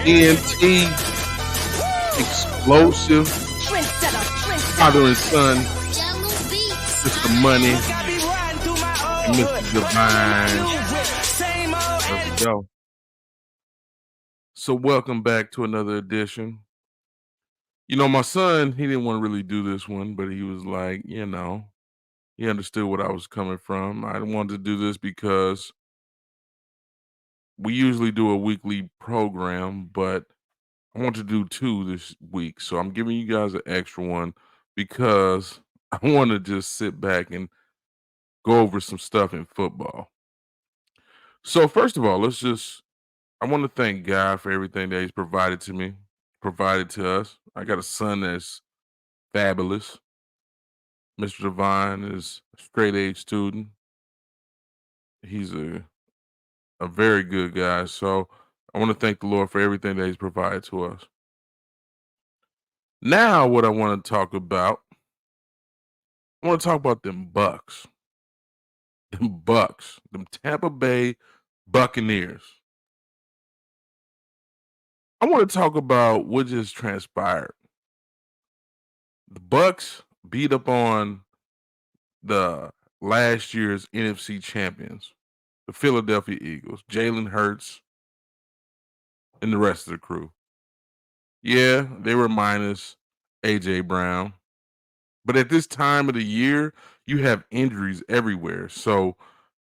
TNT, explosive, father and son, Mr. Money, and Mr. Divine. Let's go. So welcome back to another edition. You know, my son, he didn't want to really do this one, but he was like, he understood what I was coming from. I wanted to do this because we usually do a weekly program, but I want to do two this week. So I'm giving you guys an extra one because I want to just sit back and go over some stuff in football. So first of all, I want to thank God for everything that He's provided to me, provided to us. I got a son that's fabulous. Mr. Devine is a straight A student. He's a very good guy. So I want to thank the Lord for everything that He's provided to us. Now, what I want to talk about, I want to talk about them Bucks. Them Bucks, them Tampa Bay Buccaneers. I want to talk about what just transpired. The Bucks beat up on the last year's NFC champions, the Philadelphia Eagles, Jalen Hurts, and the rest of the crew. Yeah, they were minus AJ Brown. But at this time of the year, you have injuries everywhere. So,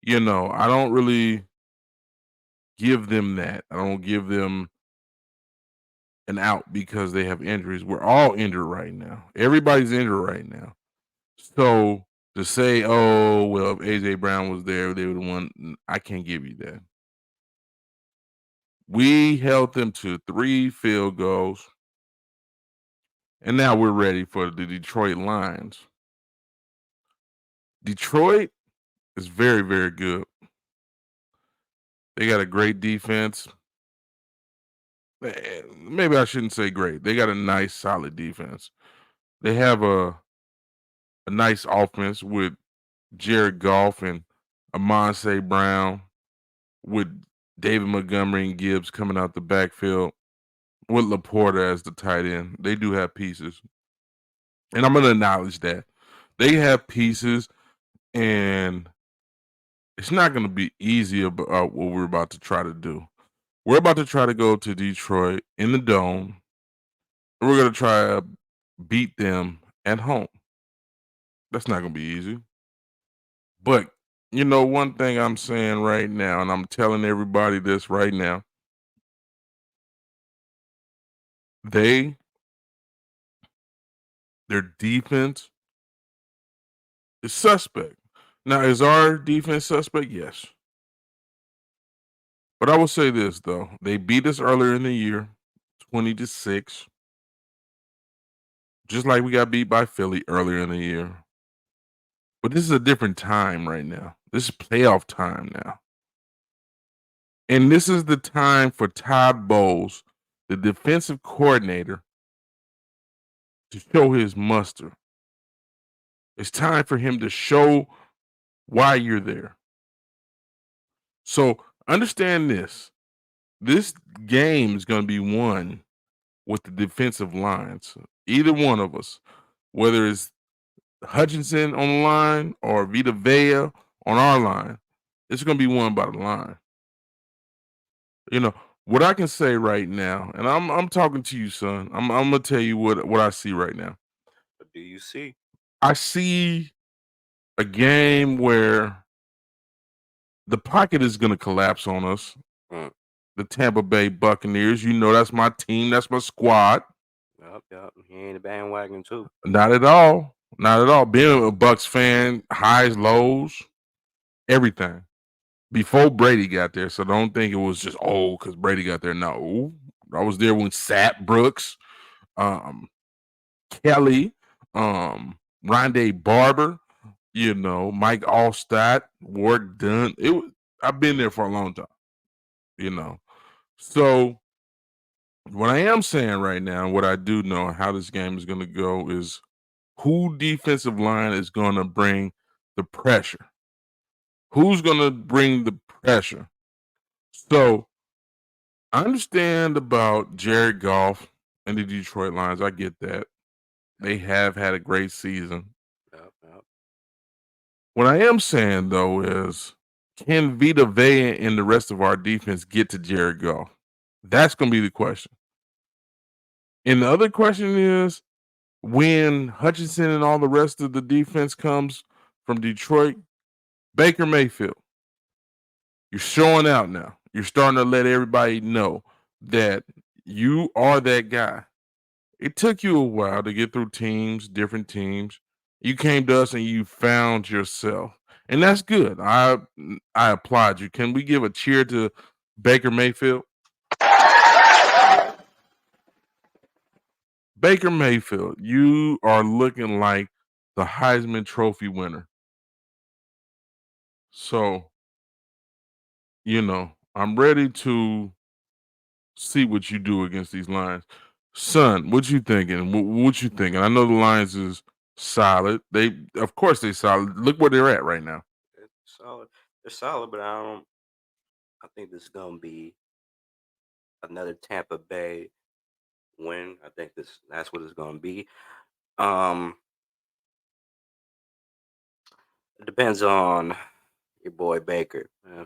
I don't really give them that. I don't give them an out because they have injuries. We're all injured right now. Everybody's injured right now. So to say, oh, well, if AJ Brown was there, they would have won. I can't give you that. We held them to 3 field goals. And now we're ready for the Detroit Lions. Detroit is very, very good. They got a great defense. Maybe I shouldn't say great. They got a nice, solid defense. They have a nice offense with Jared Goff and Amon St. Brown, with David Montgomery and Gibbs coming out the backfield, with Laporta as the tight end. They do have pieces. And I'm going to acknowledge that. They have pieces, and it's not going to be easy about what we're about to try to do. We're about to try to go to Detroit in the Dome. And we're going to try to beat them at home. That's not going to be easy. But, one thing I'm saying right now, and I'm telling everybody this right now, their defense is suspect. Now, is our defense suspect? Yes. But I will say this, though. They beat us earlier in the year, 20-6. Just like we got beat by Philly earlier in the year. But this is a different time right now. This is playoff time now. And this is the time for Todd Bowles, the defensive coordinator, to show his muster. It's time for him to show why you're there. So understand this. This game is going to be won with the defensive lines. Either one of us, whether it's Hutchinson on the line or Vita Vea on our line, it's going to be won by the line. What I can say right now, and I'm talking to you, son. I'm gonna tell you what I see right now. What do you see? I see a game where the pocket is gonna collapse on us. The Tampa Bay Buccaneers. That's my team. That's my squad. Yep. He ain't a bandwagon too. Not at all. Not at all. Being a Bucs fan, highs, lows, everything. Before Brady got there, so don't think it was just because Brady got there. No, I was there when Sap Brooks, Kelly, Rondé Barber, Mike Allstott, Ward Dunn. I've been there for a long time, So what I am saying right now, what I do know how this game is going to go is who defensive line is going to bring the pressure. Who's going to bring the pressure? So I understand about Jared Goff and the Detroit Lions. I get that. They have had a great season. Yep, yep. What I am saying though is, can Vita Vea and the rest of our defense get to Jared Goff? That's going to be the question. And the other question is, when Hutchinson and all the rest of the defense comes from Detroit, Baker Mayfield, you're showing out now. You're starting to let everybody know that you are that guy. It took you a while to get through teams, different teams. You came to us and you found yourself. And that's good. I applaud you. Can we give a cheer to Baker Mayfield? Baker Mayfield, you are looking like the Heisman Trophy winner. So, I'm ready to see what you do against these Lions. Son, what you thinking? What you thinking? I know the Lions is solid. Of course, they solid. Look where they're at right now. It's solid. They're solid, but I don't. I think this is gonna be another Tampa Bay win. I think that's what it's gonna be. Um, it depends on your boy Baker. Yeah.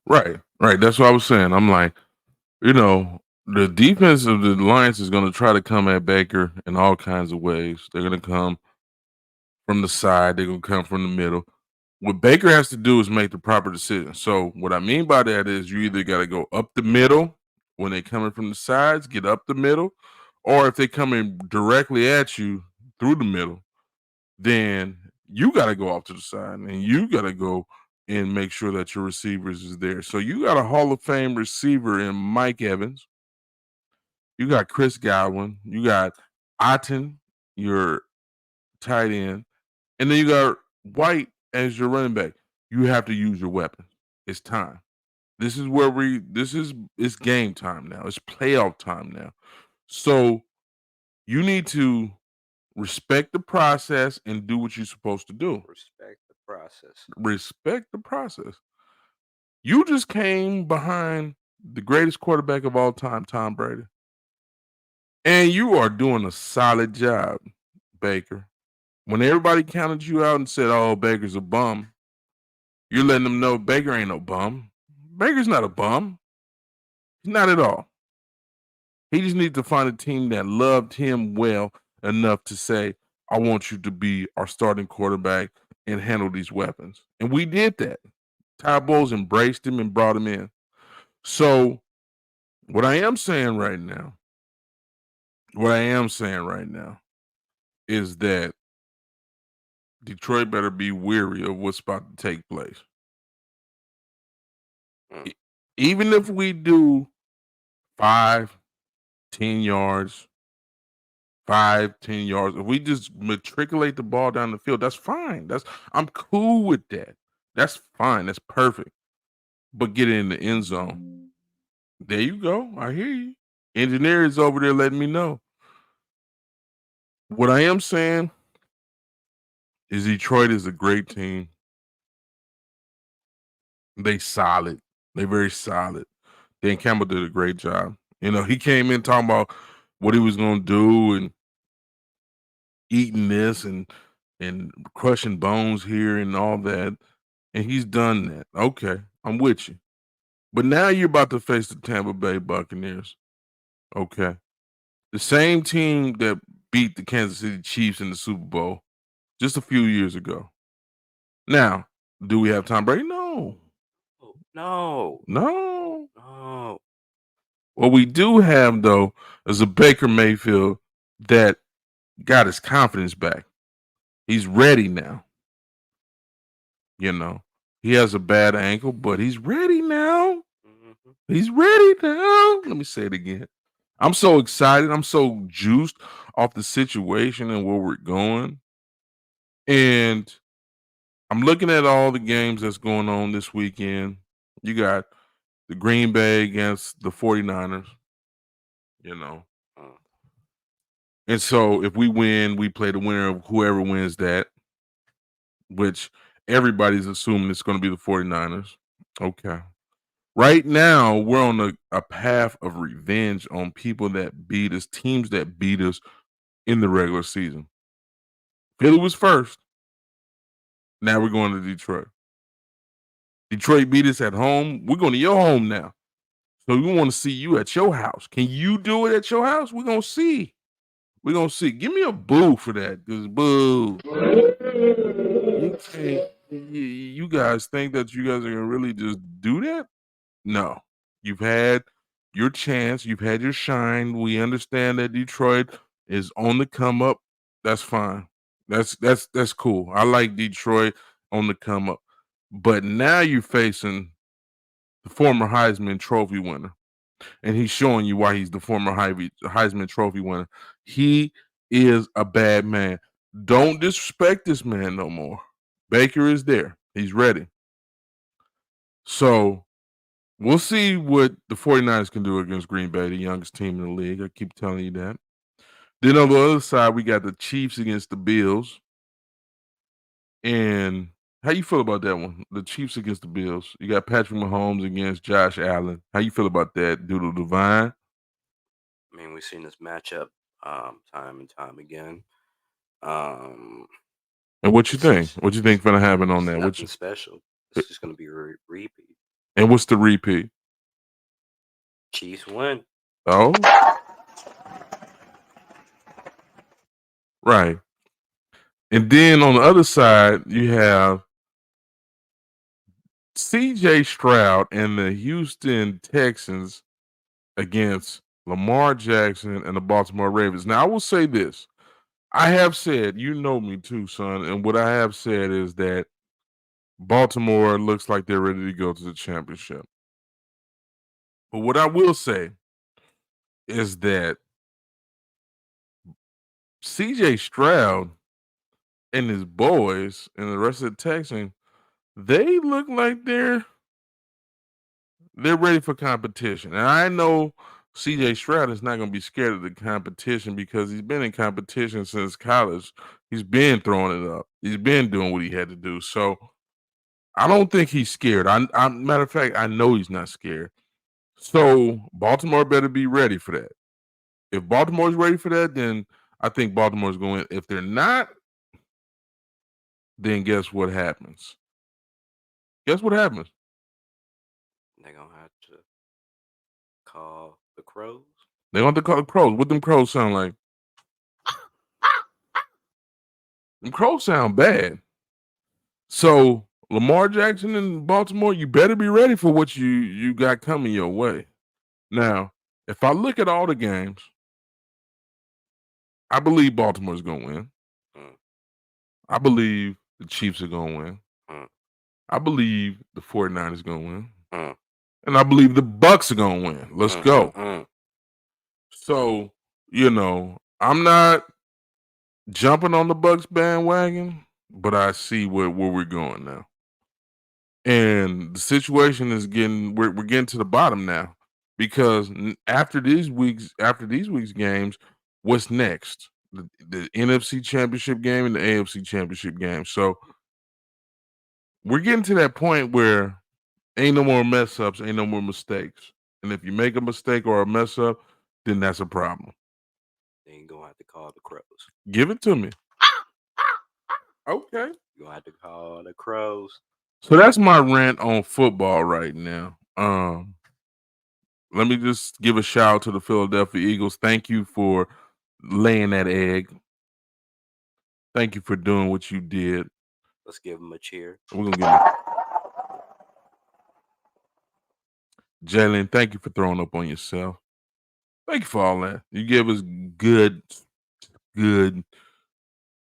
Right. That's what I was saying. I'm like, the defense of the Lions is going to try to come at Baker in all kinds of ways. They're going to come from the side. They're going to come from the middle. What Baker has to do is make the proper decision. So what I mean by that is you either got to go up the middle when they're coming from the sides, get up the middle, or if they're coming directly at you through the middle, then you got to go off to the side and you got to go and make sure that your receivers is there. So you got a Hall of Fame receiver in Mike Evans. You got Chris Godwin. You got Aten, your tight end, and then you got White as your running back. You have to use your weapons. It's time. This is where it's game time now. It's playoff time now. So you need to respect the process and do what you're supposed to do. Respect the process. Respect the process. You just came behind the greatest quarterback of all time, Tom Brady. And you are doing a solid job, Baker. When everybody counted you out and said, "Oh, Baker's a bum," you're letting them know Baker ain't no bum. Baker's not a bum. He's not at all. He just needs to find a team that loved him well enough to say, "I want you to be our starting quarterback and handle these weapons." And we did that. Ty Bowles embraced him and brought him in. So what I am saying right now, is that Detroit better be weary of what's about to take place. Mm. Even if we do 5, 10 yards, 5, 10 yards, if we just matriculate the ball down the field, that's fine. I'm cool with that. That's fine. That's perfect. But get it in the end zone. There you go. I hear you. Engineer is over there letting me know. What I am saying is Detroit is a great team. They solid. They very solid. Dan Campbell did a great job. He came in talking about what he was going to do and eating this and crushing bones here and all that, and he's done that. Okay, I'm with you. But now you're about to face the Tampa Bay Buccaneers. Okay, the same team that beat the Kansas City Chiefs in the Super Bowl just a few years ago. Now, do we have Tom Brady? No. Oh, no. No. No. What we do have, though, is a Baker Mayfield that got his confidence back. He's ready now. He has a bad ankle, but he's ready now. Mm-hmm. He's ready now. Let me say it again. I'm so excited. I'm so juiced off the situation and where we're going. And I'm looking at all the games that's going on this weekend. You got the Green Bay against the 49ers, you know. Mm. And so if we win, we play the winner of whoever wins that, which everybody's assuming it's going to be the 49ers. Okay. Right now, we're on a path of revenge on people that beat us, teams that beat us in the regular season. Philly was first. Now we're going to Detroit. Detroit beat us at home. We're going to your home now. So we want to see you at your house. Can you do it at your house? We're going to see. We're going to see. Give me a boo for that. Because boo. You guys think that you guys are going to really just do that? No. You've had your chance. You've had your shine. We understand that Detroit is on the come up. That's fine. That's cool. I like Detroit on the come up. But now you're facing the former Heisman Trophy winner, and he's showing you why he's the former Heisman Trophy winner. He is a bad man. Don't disrespect this man no more. Baker is there. He's ready. So we'll see what the 49ers can do against Green Bay, the youngest team in the league. I keep telling you that. Then on the other side, we got the Chiefs against the Bills. And how you feel about that one? The Chiefs against the Bills. You got Patrick Mahomes against Josh Allen. How you feel about that? Doodle Divine. I mean, we've seen this matchup time and time again. Um, And what you it's think? it's What you think gonna happen on it's that? nothing special. It's just gonna be a repeat. And what's the repeat? Chiefs win. Oh, right. And then on the other side, you have CJ Stroud and the Houston Texans against Lamar Jackson and the Baltimore Ravens. Now, I will say this. I have said, you know me too, son, and what I have said is that Baltimore looks like they're ready to go to the championship. But what I will say is that CJ Stroud and his boys and the rest of the Texans, they look like they're ready for competition. And I know CJ Stroud is not going to be scared of the competition because he's been in competition since college. He's been throwing it up. He's been doing what he had to do. So I don't think he's scared. Matter of fact, I know he's not scared. So Baltimore better be ready for that. If Baltimore's ready for that, then I think Baltimore's going. If they're not, then guess what happens? Guess what happens? They're gonna have to call the Crows. They want to call the crows. What them crows sound like? Them crows sound bad. So Lamar Jackson in Baltimore, you better be ready for what you got coming your way. Now, if I look at all the games, I believe Baltimore's gonna win. Mm, I believe the Chiefs are gonna win. mm, I believe the 49ers gonna win. mm, And I believe the Bucs are gonna win. Let's mm, go. mm. So, I'm not jumping on the Bucs bandwagon, but I see where we're going now. And the situation is we're getting to the bottom now because after these week's games, what's next? The NFC Championship game and the AFC Championship game. So we're getting to that point where ain't no more mess ups, ain't no more mistakes. And if you make a mistake or a mess up, then that's a problem. They ain't gonna have to call the Crows. Give it to me. Okay. You're gonna have to call the Crows. So that's my rant on football right now. Let me just give a shout out to the Philadelphia Eagles. Thank you for laying that egg. Thank you for doing what you did. Let's give them a cheer. We're gonna give Jalen. Thank you for throwing up on yourself. Thank you for all that. You gave us good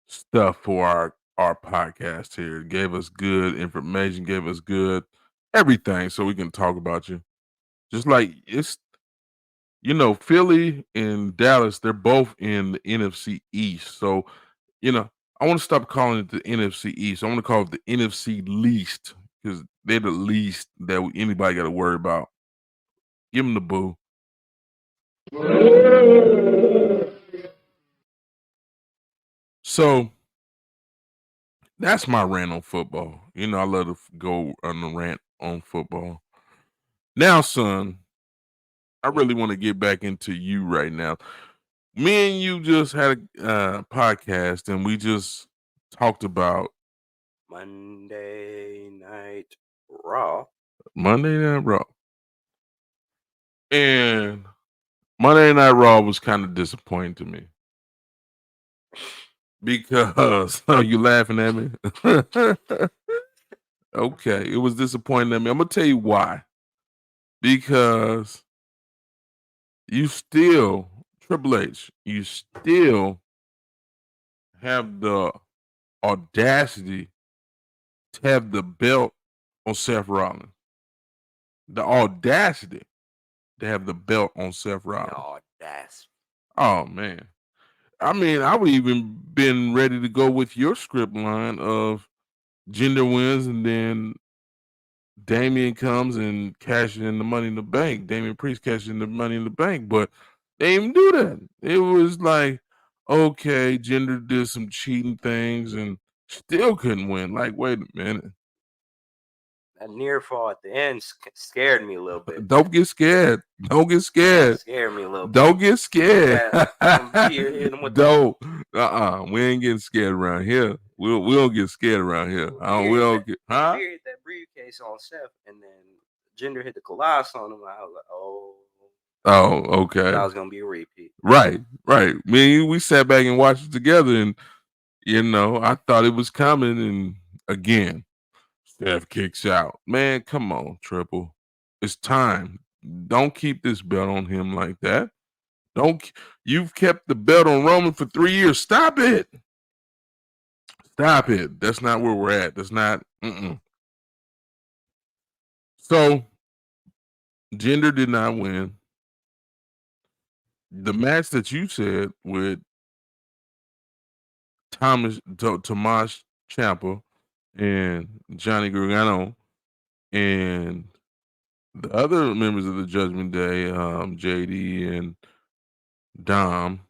stuff for our podcast here. Gave us good information. Gave us good everything, so we can talk about you. Just like Philly and Dallas, they're both in the NFC East. So, I want to stop calling it the NFC East. I want to call it the NFC least because they're the least that anybody got to worry about. Give them the boo. So that's my rant on football. I love to go on the rant on football. Now, son, I Mm. really want to get back into you right now. Me and you just had a podcast, and we just talked about Monday Night Raw. Monday Night Raw, and Monday Night Raw was kind of disappointing to me because oh, you laughing at me? Okay, it was disappointing at me. I'm gonna tell you why. Because you still Triple H, you still have the audacity to have the belt on Seth Rollins. The audacity to have the belt on Seth The Rollins. audacity. Oh man. I mean, I would even been ready to go with your script line of gender wins and then Damien comes and cashes in the money in the bank. Damien Priest cashes in the money in the bank, but they didn't do that. It was like, okay, gender did some cheating things and still couldn't win. Like, wait a minute. That near fall at the end scared me a little bit. Don't get scared. Don't get That scared. scared me a little bit. Don't get scared. When B hit him with Don't. We ain't getting scared around here. We don't get scared around here. We don't get, huh? Beer hit that briefcase on Seth, and then Jinder hit the Colossus on him. I was like, oh. Oh, I okay. thought it was gonna be a repeat. Right. We sat back and watched it together, and I thought it was coming, and again, Steph kicks out. Man, come on, Triple. It's time. Don't keep this belt on him like that. Don't. You've kept the belt on Roman for 3 years. Stop it. Stop it. That's not where we're at. That's not. So, Jinder did not win. The match that you said with Tomas Ciampa and Johnny Gargano and the other members of the Judgment Day, JD and Dom,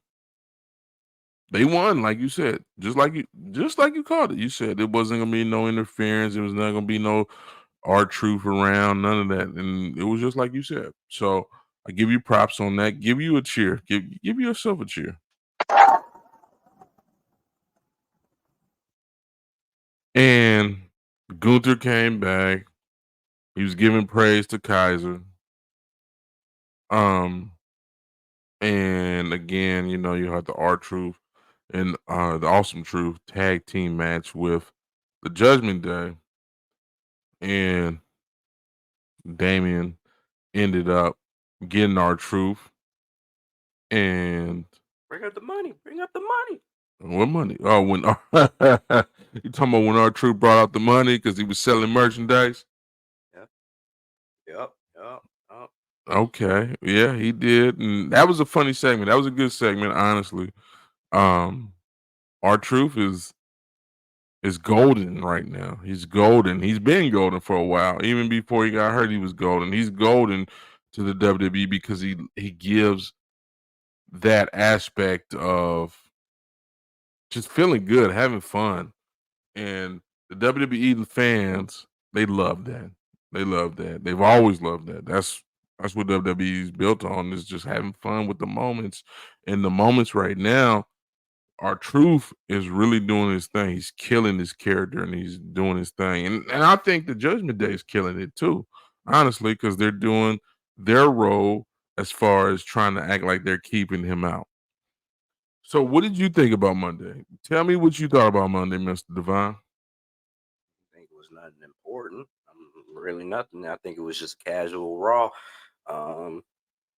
they won, like you said, just like you called it. You said it wasn't gonna be no interference. It was not gonna be no R-Truth around, none of that, and it was just like you said. So I give you props on that. Give you a cheer. Give yourself a cheer. And Gunther came back. He was giving praise to Kaiser. Um, and again, you had the R-Truth and the Awesome Truth tag team match with the Judgment Day, and Damien ended up getting R-Truth. And Bring up the money. Bring up the money. what money? Oh, when you talking about when R-Truth brought out the money because he was selling merchandise? Yep. Okay, yeah, he did, and that was a funny segment. That was a good segment, honestly. Um, R-Truth is golden right now. He's golden. He's been golden for a while. Even before he got hurt, he was golden. He's golden to the WWE because he gives that aspect of just feeling good, having fun. And the WWE fans, they love that. They love that. They've always loved that. That's what WWE is built on, is just having fun with the moments. And the moments right now, R-Truth is really doing his thing. He's killing his character and he's doing his thing. And I think the Judgment Day is killing it too, honestly, because they're doing their role as far as trying to act like they're keeping him out. So what did you think about Monday? Tell me what you thought about Monday, Mr. Devine. I think it was nothing important. Really nothing. I think it was just casual Raw.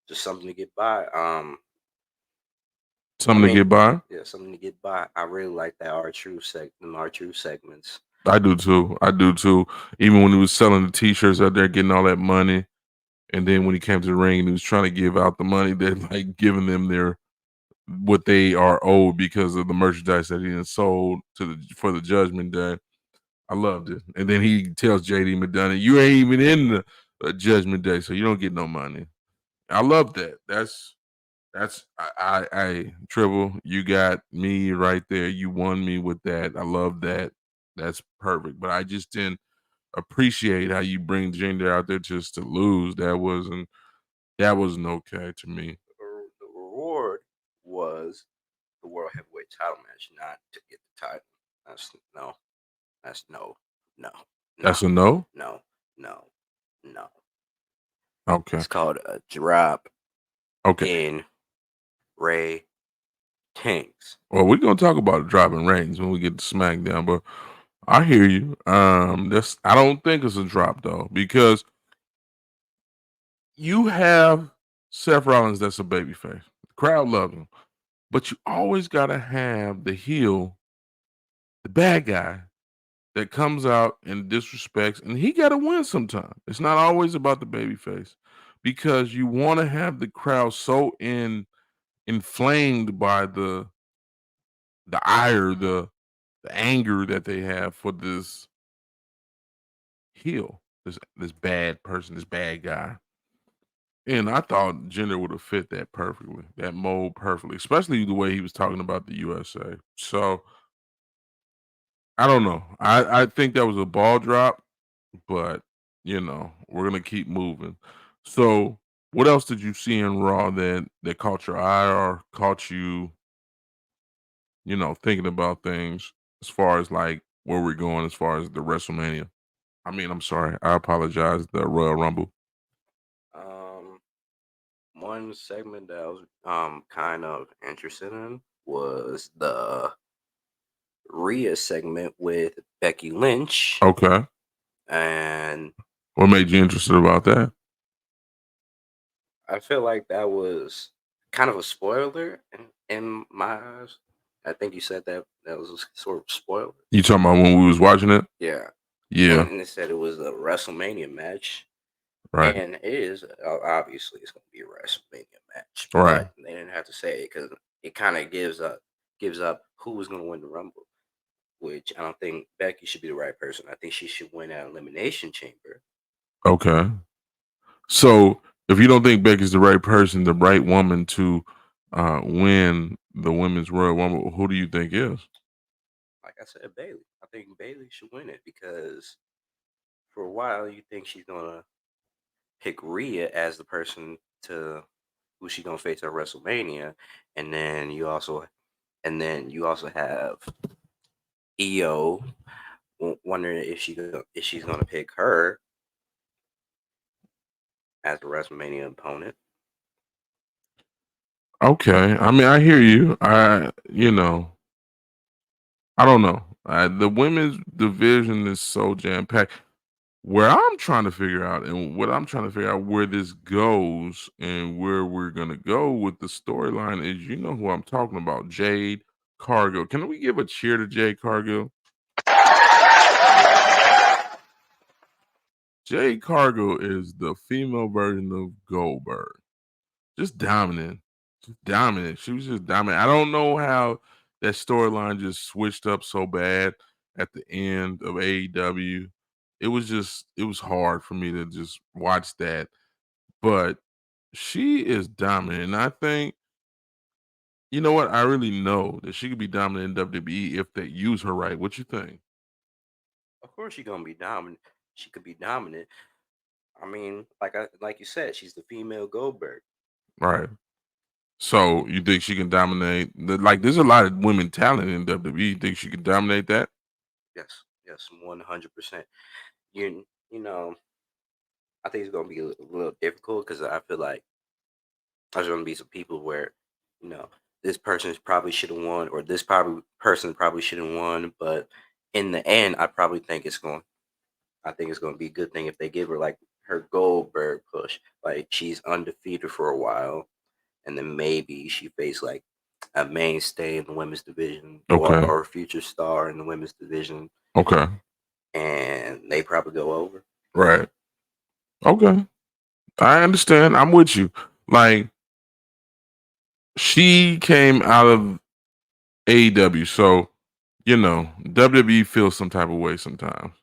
Just something to get by. Something to get by? Yeah, something to get by. I really like that R-Truth segments. I do too. I do too. Even when he was selling the t-shirts out there, getting all that money. And then when he came to the ring and he was trying to give out the money, they're like giving them what they are owed because of the merchandise that he had sold for the Judgment Day. I loved it. And then he tells JD McDonough, "You ain't even in the Judgment Day, so you don't get no money." I love that. That's I Tribble. You got me right there. You won me with that. I love that. That's perfect. But I just didn't. appreciate how you bring Jinder out there just to lose. That wasn't okay to me. The reward was the world heavyweight title match, not to get the title. That's no. That's no. No. No. That's a no? No. No. No. Okay. It's called a drop Okay. in ratings. Well, we're gonna talk about dropping ratings when we get to SmackDown, but I hear you. That's I don't think it's a drop though, because you have Seth Rollins that's a babyface. The crowd loves him. But you always gotta have the heel, the bad guy that comes out and disrespects, and he gotta win sometime. It's not always about the babyface. Because you want to have the crowd so inflamed by the ire, the anger that they have for this heel, this bad person, this bad guy. And I thought Jinder would have fit that perfectly, that mold perfectly, especially the way he was talking about the USA. So I don't know. I think that was a ball drop, but we're gonna keep moving. So what else did you see in Raw that caught your eye or caught you, thinking about things as far as like where we're going as far as the WrestleMania? I mean, I'm sorry. I apologize. The Royal Rumble. Um, One segment that I was kind of interested in was the Rhea segment with Becky Lynch, Okay. and What made you interested about that? I feel like that was kind of a spoiler in my eyes. I think you said that was a sort of spoiler. You talking about when we was watching it? Yeah, Yeah. and it said it was a WrestleMania match, Right. and it is obviously it's going to be a WrestleMania match, Right. but they didn't have to say it because it kind of gives up who was going to win the Rumble. Which I don't think Becky should be the right person. I think she should win at Elimination Chamber. Okay. So if you don't think Becky's the right person, the right woman to win the women's Royal Rumble, who do you think is? Like I said, Bailey. I think Bailey should win it because for a while you think she's gonna pick Rhea as the person to who she's gonna face at WrestleMania, and then you also have EO wondering if she's gonna pick her as the WrestleMania opponent. Okay. I mean, I hear you. I don't know. The women's division is so jam packed. Where I'm trying to figure out, and what I'm trying to figure out where this goes and where we're gonna go with the storyline is, who I'm talking about, Jade Cargill. Can we give a cheer to Jade Cargill? Jade Cargill is the female version of Goldberg. Just dominant. Just dominant. She was just dominant. I don't know how that storyline just switched up so bad at the end of AEW. It was hard for me to just watch that. But she is dominant. And I think, you know what? I really know that she could be dominant in WWE if they use her right. What you think? Of course, she's gonna be dominant. She could be dominant. I mean, like you said, she's the female Goldberg. Right. So you think she can dominate like there's a lot of women talent in WWE. You think she can dominate that? Yes, yes, 100%. You know, I think it's gonna be a little difficult because I feel like there's gonna be some people where, you know, this person probably should have won, or this probably person probably should have won, but in the end, I think it's gonna be a good thing if they give her like her Goldberg push, like she's undefeated for a while, and then maybe she faced like a mainstay in the women's division or Okay. or a future star in the women's division, Okay. and they probably go over. Right. Okay. I understand. I'm with you. Like she came out of AEW, so WWE feels some type of way sometimes.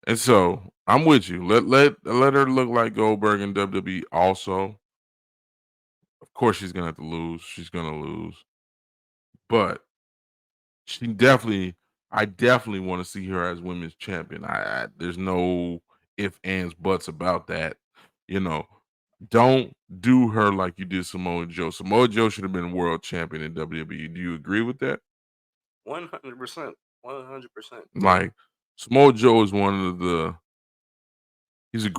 And so I'm with you. Let her look like Goldberg in WWE also. Of course she's gonna have to lose. She's gonna lose. But she definitely I definitely want to see her as women's champion. There's no if, ands, buts about that. You know, don't do her like you did Samoa Joe. Samoa Joe should have been world champion in WWE. Do you agree with that? 100%. 100%. Like Samoa Joe is one of the he's a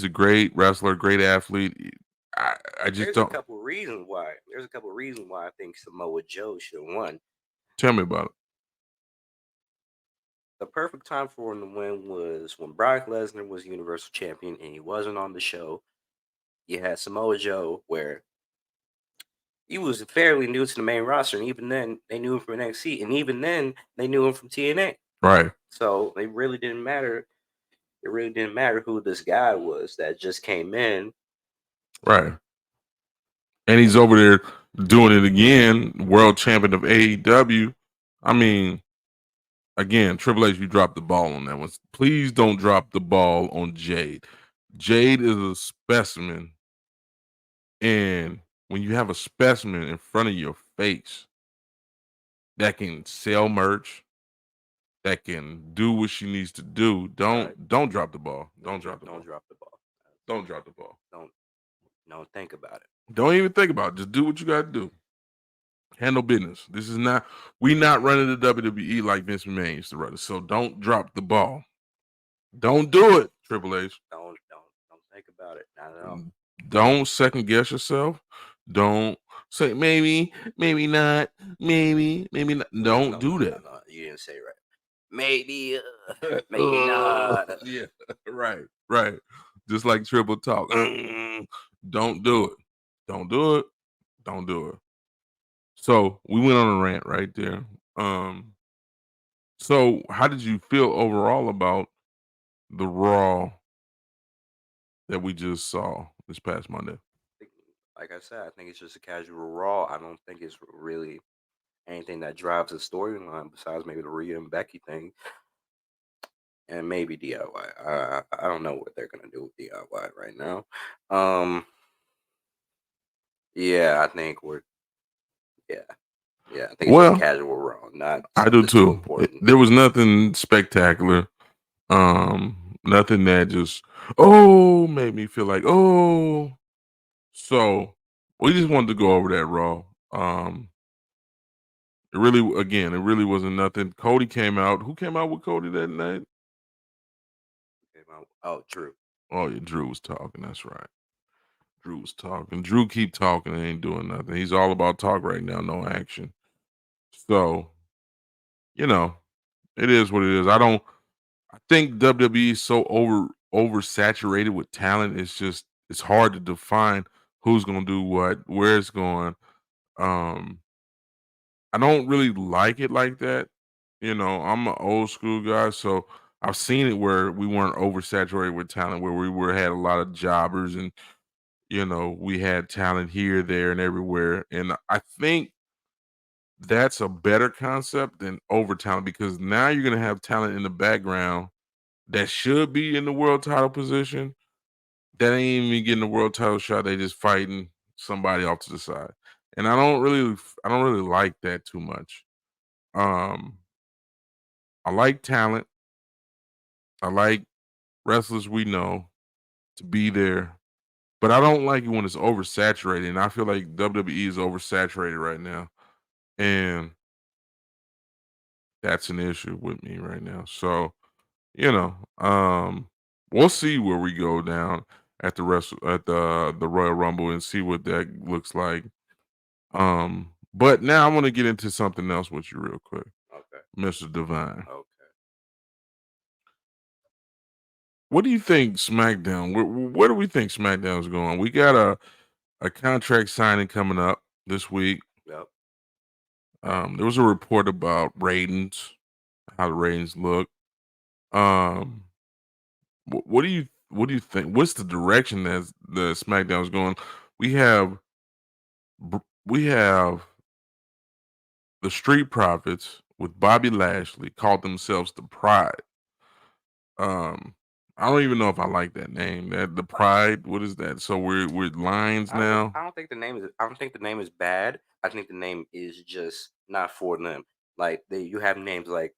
great wrestler, great athlete. I, I just There's a don't couple reasons why. There's a couple reasons why I think Samoa Joe should have won. tell me about it. The perfect time for him to win was when Brock Lesnar was Universal Champion and he wasn't on the show. You had Samoa Joe, where he was fairly new to the main roster, and even then they knew him from NXT, and even then they knew him from TNA. Right. So it really didn't matter. It really didn't matter who this guy was that just came in. Right. And he's over there doing it again, world champion of AEW. I mean, again, Triple H, you dropped the ball on that one. Please don't drop the ball on Jade. Jade is a specimen. And when you have a specimen in front of your face that can sell merch, that can do what she needs to do, don't drop the ball. Don't drop the ball. Don't drop the ball. Don't drop the ball. Don't think about it. Don't even think about it. Just do what you got to do. Handle business. This is not, we not running the WWE like Vince McMahon used to run it. So don't drop the ball. Don't do it, Triple H. Don't think about it. Not at all. Don't second guess yourself. Don't say maybe, maybe not, maybe not. Don't do that. No, you didn't say it right. Maybe, maybe not. Yeah, right. Just like triple talk. Don't do it. Don't do it. Don't do it. So we went on a rant right there. So how did you feel overall about the Raw that we just saw this past Monday? Like I said, I think it's just a casual Raw. I don't think it's really anything that drives the storyline besides maybe the Rhea and Becky thing, and maybe DIY. I don't know what they're gonna do with DIY right now. Yeah, I think we're yeah. I think it's just casual Raw, not I do too. important. There was nothing spectacular. Nothing that just made me feel like So we just wanted to go over that Raw. It really wasn't nothing. Cody came out. Who came out with Cody that night? Oh, Drew. Oh yeah, Drew was talking. That's right. Drew was talking. Drew keep talking and ain't doing nothing. He's all about talk right now, no action. So, it is what it is. I think WWE is so oversaturated with talent. It's hard to define who's gonna do what, where it's going. I don't really like it like that. I'm an old school guy, so I've seen it where we weren't oversaturated with talent, where had a lot of jobbers and we had talent here, there, and everywhere. And I think that's a better concept than over talent because now you're gonna have talent in the background that should be in the world title position that ain't even getting the world title shot. They just fighting somebody off to the side, and I don't really like that too much. Um, I like talent. I like wrestlers we know to be there, but I don't like it when it's oversaturated. And I feel like WWE is oversaturated right now, and that's an issue with me right now. So, you know, um, we'll see where we go down at the Royal Rumble and see what that looks like. But now I want to get into something else with you real quick, Okay. Mr. Divine. Okay. What do you think SmackDown? Where do we think SmackDown is going? We got a contract signing coming up this week. Yep. There was a report about ratings, how the ratings look. Um, what do you think? What's the direction that the SmackDown is going? We have we have the Street Profits with Bobby Lashley called themselves the Pride. Um, I don't even know if I like that name. That the Pride. What is that? So we're Lions now. I don't think the name is. I don't think the name is bad. I think the name is just not for them. Like you have names like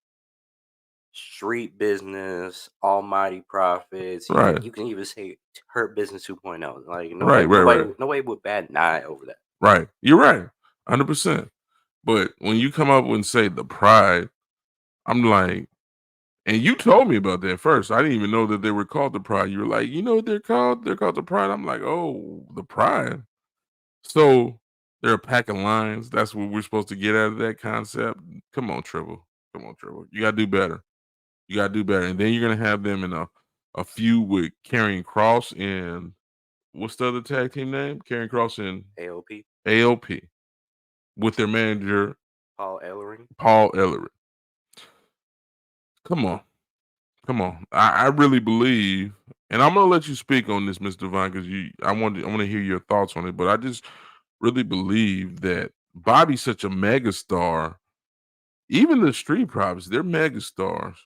street business, almighty profits. Right. You can even say hurt business 2.0. Like Right. Right. Right. nobody would bat an eye over that. Right. You're right. 100%. But when you come up and say the pride, I'm like, and you told me about that first. I didn't even know that they were called the pride. You were like, you know what they're called? They're called the pride. I'm like, oh, the pride. So they're a pack of lions. That's what we're supposed to get out of that concept. Come on, Tribble. Come on, Tribble. You gotta do better. You gotta do better. And then you're gonna have them in a feud with Karrion Cross and what's the other tag team name? Karrion Cross and AOP, AOP with their manager Paul Ellering. Paul Ellering. Come on. Come on. I really believe, and I'm gonna let you speak on this, Mr. Devine, because I want to hear your thoughts on it. But I just really believe that Bobby's such a mega star. Even the street profits, they're mega stars.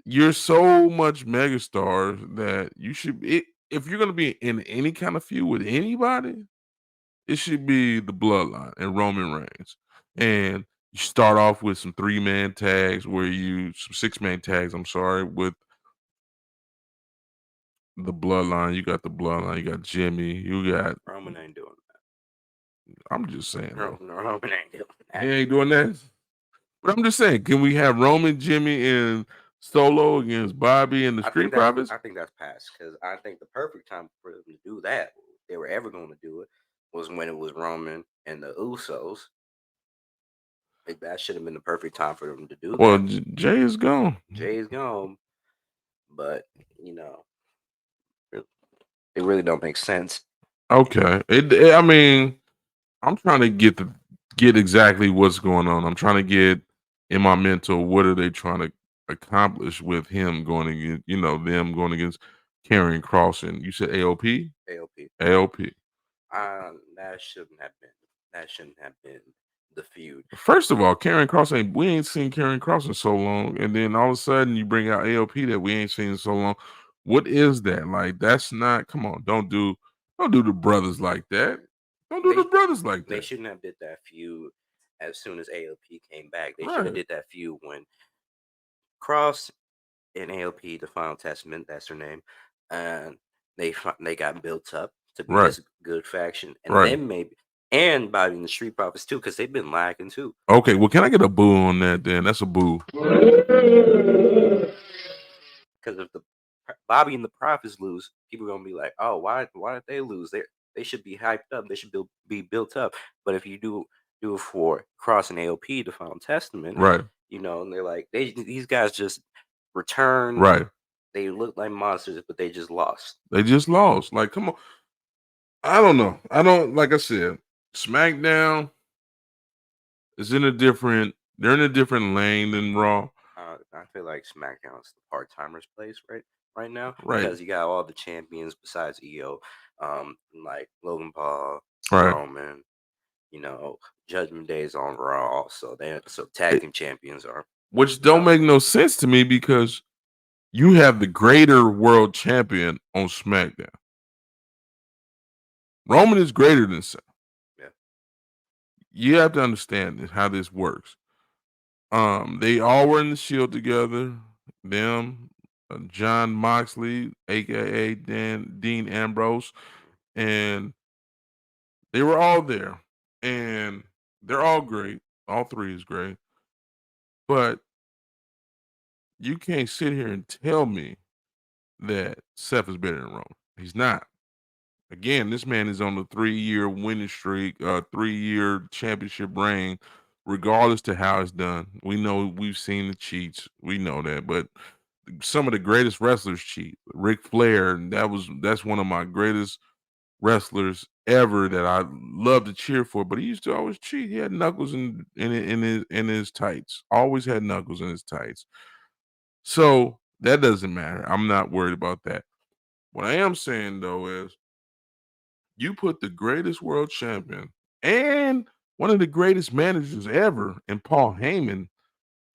You're so much mega stars that you should be, if you're gonna be in any kind of feud with anybody, it should be the bloodline and Roman Reigns. And you start off with some 3-man tags where some 6-man tags, I'm sorry, with the bloodline. You got the bloodline, you got Jimmy, you got Roman ain't doing I'm just saying that. though. No, Roman ain't doing He that. ain't doing that. But I'm just saying, can we have Roman, Jimmy, and Solo against Bobby and the Street Profits? I think that's past because I think the perfect time for them to do that, if they were ever going to do it, was when it was Roman and the Usos. Like, that should have been the perfect time for them to do Well, that. Jay is gone. Jay's gone, but you know, it really don't make sense. Okay. I mean, I'm trying to get exactly what's going on. I'm trying to get in my mental what are they trying to accomplish with him going against, them going against Karrion Cross and you said AOP? AOP. AOP. That shouldn't have been. That shouldn't have been the feud. First of all, Karrion Cross we ain't seen Karrion Cross in so long, and then all of a sudden you bring out AOP that we ain't seen in so long. What is that? Like that's not. Come on, don't do the brothers like that. Don't do the brothers like They that. shouldn't have did that feud as soon as AOP came back. They should Right. have did that feud when Cross and AOP, the Final Testament, that's her name, and they got built up to be Right. this good faction, and Right. then maybe and Bobby and the Street Profits too, because they've been lacking too. Okay. Well, can I get a boo on that? Then that's a boo. Because if the Bobby and the Profits lose, people are gonna be like, "Oh, why did they lose? They should be hyped up. They should be built up." But if you do it for Cross and AOP, the Final Testament, Right. and they're like these guys just return. Right. They look like monsters, but they just lost. They just lost. Like, come on. I don't know. I don't like I said. SmackDown is in a different. They're in a different lane than Raw. I feel like SmackDown is the part timers place right now Right. because you got all the champions besides EO, like Logan Paul, Right. Roman. Judgment Day is on Raw, so tag team champions are. Which don't make no sense to me because you have the greater world champion on SmackDown. Roman is greater than Seth. Yeah. You have to understand how this works. They all were in the Shield together. Them, John Moxley, aka Dean Ambrose, and they were all there, and they're all great. All three is great, but you can't sit here and tell me that Seth is better than Roman. He's not. Again, this man is on a 3-year winning streak, 3-year championship reign, regardless to how it's done. We know we've seen the cheats. We know that, but some of the greatest wrestlers cheat. Ric Flair, and that's one of my greatest wrestlers ever that I love to cheer for. But he used to always cheat. He had knuckles in his tights. Always had knuckles in his tights. So that doesn't matter. I'm not worried about that. What I am saying though is you put the greatest world champion and one of the greatest managers ever in Paul Heyman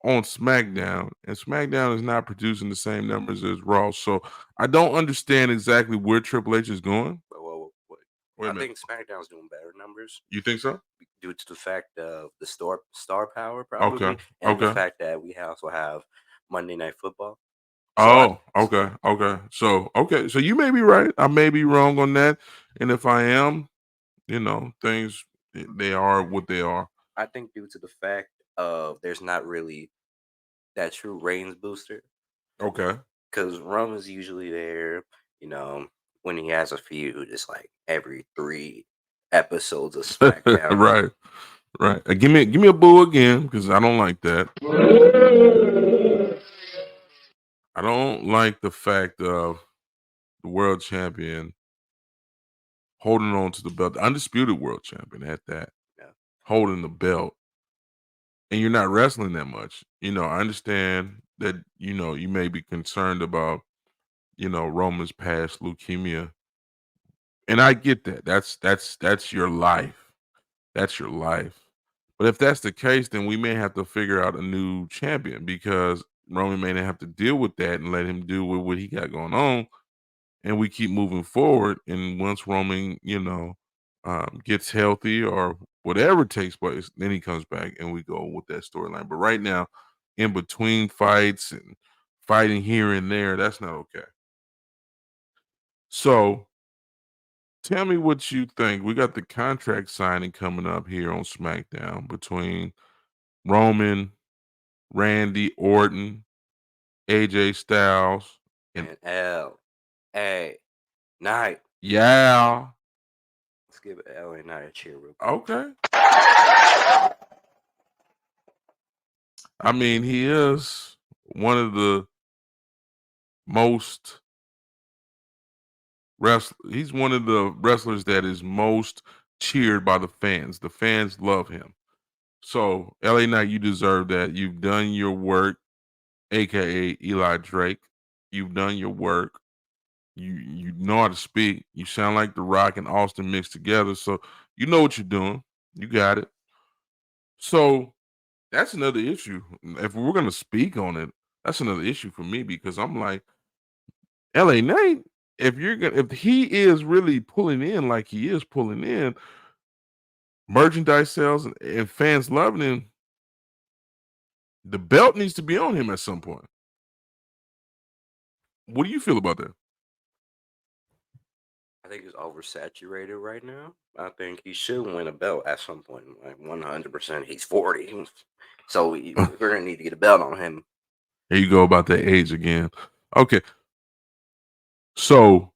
on SmackDown, and SmackDown is not producing the same numbers as Raw. So I don't understand exactly where Triple H is going. But Wait a I minute. think SmackDown's doing better numbers. You think so? due to the fact of the star power, Okay. probably, and the Okay. fact that we also have Monday Night Football. So I Oh, okay. Okay. So, okay. So you may be right. I may be wrong on that. And if I am, things they are what they are. I think due to the fact of there's not really that true ratings booster, Okay. because Roman's usually there, you know, when he has a feud, it's like every 3 episodes of SmackDown. Right. Right. Give me a boo again because I don't like that. I don't like the fact of the world champion holding on to the belt, the undisputed world champion at that, Yeah. holding the belt, and you're not wrestling that much. I understand that, you may be concerned about, Roman's past leukemia. And I get that. That's your life. That's your life. But if that's the case, then we may have to figure out a new champion because Roman may not have to deal with that and let him do with what he got going on. And we keep moving forward. And once Roman, gets healthy or whatever takes place, then he comes back and we go with that storyline. But right now, in between fights and fighting here and there, that's not okay. So tell me what you think. We got the contract signing coming up here on SmackDown between Roman, Randy Orton, AJ Styles, and And L.A. Knight. yeah. Let's give L.A. Knight a cheer real quick. Okay. I mean, he is one of the most he's one of the wrestlers that is most cheered by the fans. The fans love him. So, LA Knight, you deserve that. You've done your work, aka Eli Drake. You've done your work. You know how to speak. You sound like The Rock and Austin mixed together. So you know what you're doing. You got it. So that's another issue. If we're gonna speak on it, that's another issue for me because I'm like, LA Knight, if he is really pulling in like he is pulling in, merchandise sales and fans loving him, the belt needs to be on him at some point. What do you feel about that? I think he's oversaturated right now. I think he should win a belt at some point. Like 100%. He's 40. So we're going to need to get a belt on him. Here you go about that age again. Okay. So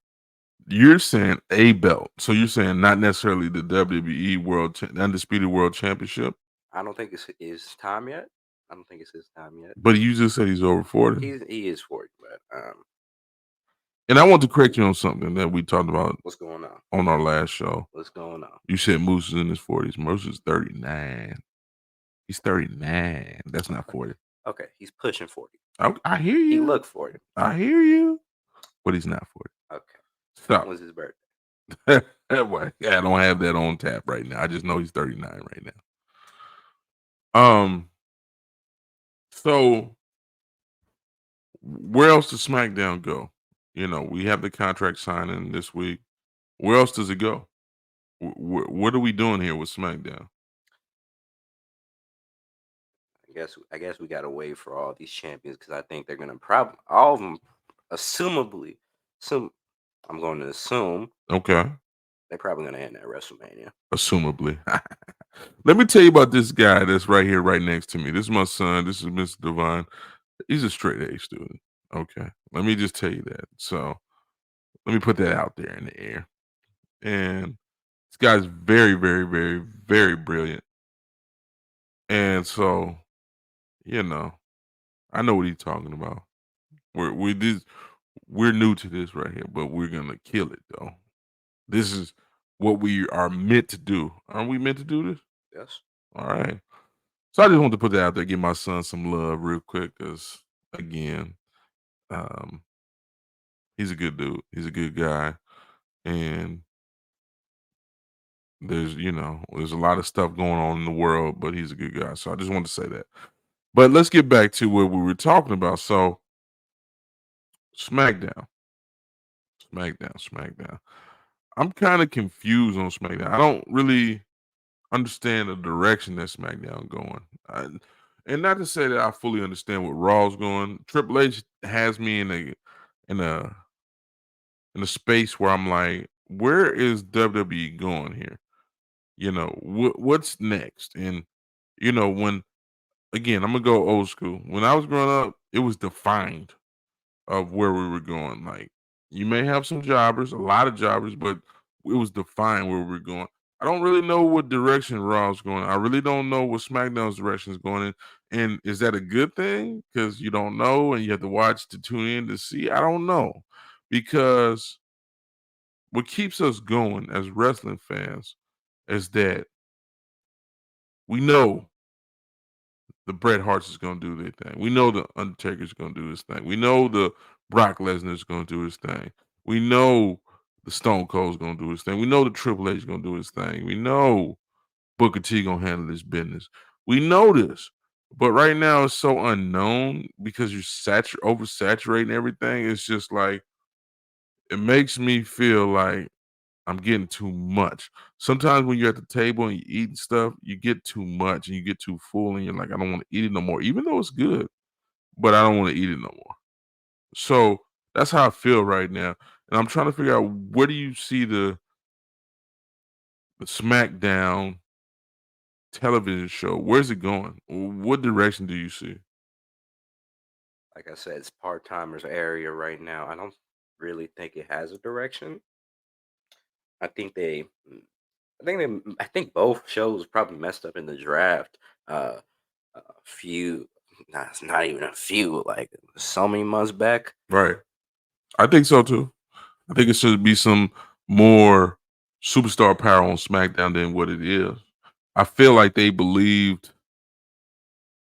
you're saying a belt. So you're saying not necessarily the WWE Undisputed World Championship, I don't think it's his time yet. I don't think it's his time yet. but you just said he's over 40. He is 40, but And I want to correct you on something that we talked about what's going on? on our last show. What's going on? You said Moose is in his 40s. Moose is 39. He's 39. That's not 40. Okay, he's pushing 40. I hear He you. looked 40. I hear you. But he's not 40. Okay. Stop. When's his birthday? That way. Yeah, I don't have that on tap right now. I just know he's 39 right now. So where else does SmackDown go? We have the contract signing this week. Where else does it go? What are we doing here with SmackDown? I guess we gotta wait for all these champions because I think they're gonna probably all of them, assumably, some I'm going to assume Okay. they're probably gonna end at WrestleMania. Assumably. Let me tell you about this guy that's right here, right next to me. This is my son. This is Mr. Devine. He's a straight A student. Okay. Let me just tell you that. So let me put that out there in the air. And this guy's very, very, very, very brilliant. And so, you know, I know what he's talking about. We're new to this right here, but we're gonna kill it though. This is what we are meant to do. Aren't we meant to do this? Yes. All right. So I just want to put that out there, give my son some love real quick, because again, um, he's a good dude. He's a good guy, and there's a lot of stuff going on in the world, but he's a good guy. So I just wanted to say that. But let's get back to what we were talking about. So SmackDown, SmackDown. I'm kind of confused on SmackDown. I don't really understand the direction that SmackDown going. And not to say that I fully understand what Raw's going. Triple H has me in a in a space where I'm like, where is WWE going here? What's next? And when again, I'm gonna go old school. When I was growing up, it was defined of where we were going. Like, you may have some jobbers, a lot of jobbers, but it was defined where we were going. I don't really know what direction Raw's going. I really don't know what SmackDown's direction is going in. And is that a good thing? Because you don't know and you have to watch to tune in to see. I don't know. Because what keeps us going as wrestling fans is that we know the Bret Hart's is gonna do their thing. We know the Undertaker's gonna do his thing. We know the Brock Lesnar's gonna do his thing. We know the Stone Cold's gonna do his thing. We know the Triple H's gonna do his thing. We know Booker T gonna handle his business. We know this. But right now it's so unknown because you're oversaturating everything. It's just like it makes me feel like I'm getting too much. Sometimes when you're at the table and you eating stuff, you get too much and you get too full and you're like, I don't want to eat it no more, even though it's good, but I don't want to eat it no more. So that's how I feel right now. And I'm trying to figure out, where do you see the SmackDown television show? Where's it going? What direction do you see? Like I said, it's part timers area right now. I don't really think it has a direction. I think they, I think both shows probably messed up in the draft. Uh, a few, nah, it's not even a few, like so many months back. Right. I think so too. I think it should be some more superstar power on SmackDown than what it is. I feel like they believed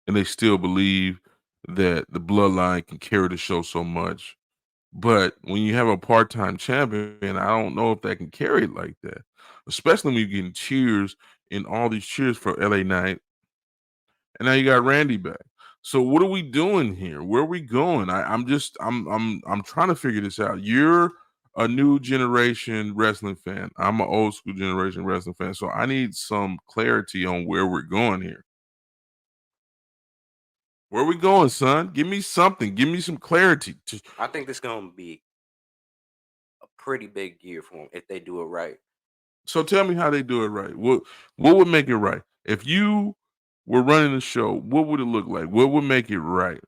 and they still believe that the bloodline can carry the show so much. But when you have a part-time champion, I don't know if that can carry it like that. Especially when you're getting cheers and all these cheers for LA Knight. And now you got Randy back. So what are we doing here? Where are we going? I'm trying to figure this out. You're a new generation wrestling fan. I'm an old school generation wrestling fan. So I need some clarity on where we're going here. Where we going, son? Give me something. Give me some clarity. I think this gonna be a pretty big year for them if they do it right. So tell me how they do it right. What would make it right? If you were running the show, what would it look like? What would make it right?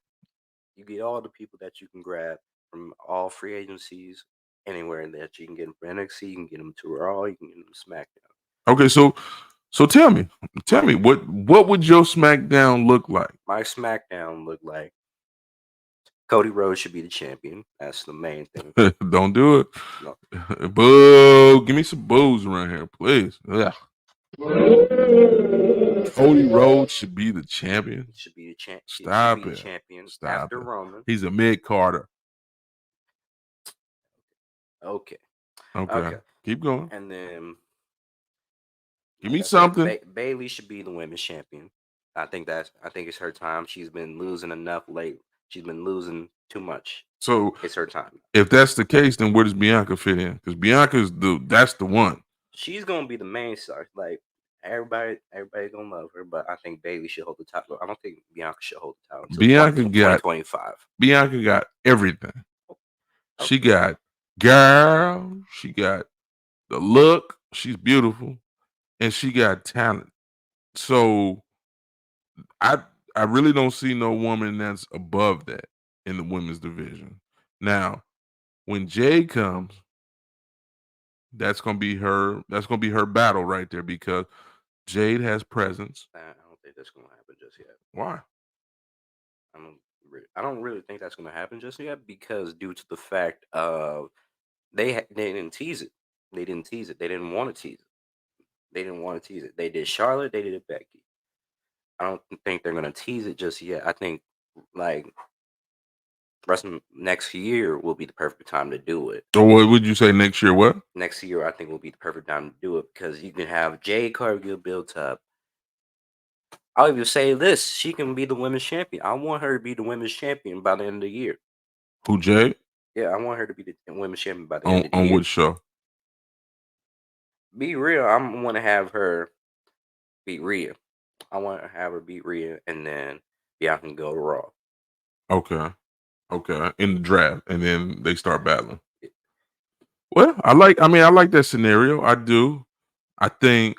You get all the people that you can grab from all free agencies, anywhere that you can get them from NXT, you can get them to Raw, you can get them to SmackDown. Okay, so tell me what would your SmackDown look like? My SmackDown look like Cody Rhodes should be the champion. That's the main thing. Don't do it. No, Boo! Give me some boos around here, please. Yeah. Cody Rhodes should be the champion. should be the champ. Should be Stop the it. champion Stop after it. Roman. He's a mid Carter. Okay, Okay. okay, Keep going. and then Give like me I said, something. Bailey should be the women's champion. I think it's her time. She's been losing enough late. She's been losing too much. So It's her time. if that's the case, then where does Bianca fit in? Because Bianca's that's the one. She's gonna be the main star. Like everybody gonna love her, but I think Bailey should hold the title. I don't think Bianca should hold the title until Bianca got 2025. Bianca got everything. She Okay. got girl, she got the look, she's beautiful, and she got talent. So I I really don't see no woman that's above that in the women's division. Now, when Jade comes, that's gonna be her battle right there because Jade has presence. I don't think that's gonna happen just yet. Why? I don't really think that's gonna happen just yet because due to the fact of they didn't tease it. They didn't tease it. They didn't want to tease it. They didn't want to tease it. They did Charlotte. They did Becky. I don't think they're gonna tease it just yet. I think like wrestling next year will be the perfect time to do it. Or what would you say next year? What? Next year, I think will be the perfect time to do it because you can have Jade Cargill built up. I'll even say this: she can be the women's champion. I want her to be the women's champion by the end of the year. Who, Jade? Yeah, I want her to be the women's champion by the end of the On year. which show? Be real, I'm want to have her beat Rhea. I want to have her beat Rhea, and then Bianca can go to Raw. Okay. Okay. In the draft, and then they start battling. Well, I like that scenario. I do. I think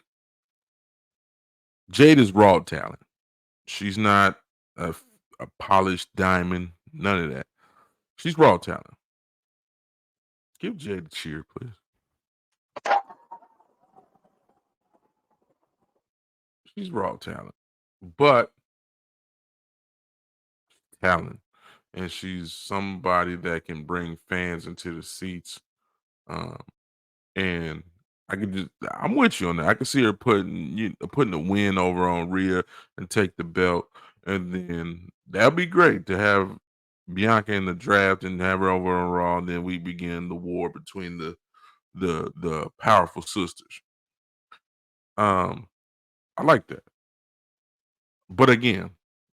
Jade is raw talent. She's not a, a polished diamond. None of that. She's raw talent. Give Jade a cheer, please. She's raw talent, but talent, and she's somebody that can bring fans into the seats. Um, and I'm with you on that. I can see her putting the win over on Rhea and take the belt, and then that'd be great to have Bianca in the draft and have her over on Raw. And then we begin the war between the powerful sisters. Um, I like that, but again,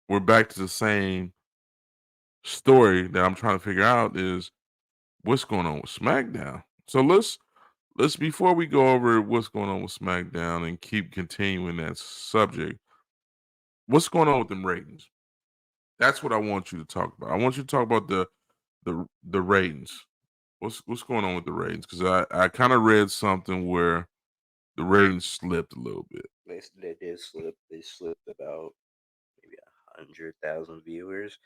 we're back to the same story that I'm trying to figure out is what's going on with SmackDown. So let's before we go over what's going on with SmackDown and keep continuing that subject, what's going on with them ratings? That's what I want you to talk about. I want you to talk about the ratings. What's going on with the ratings? Because I kind of read something where the ratings slipped a little bit. They did slip. They slipped about maybe 100,000 viewers,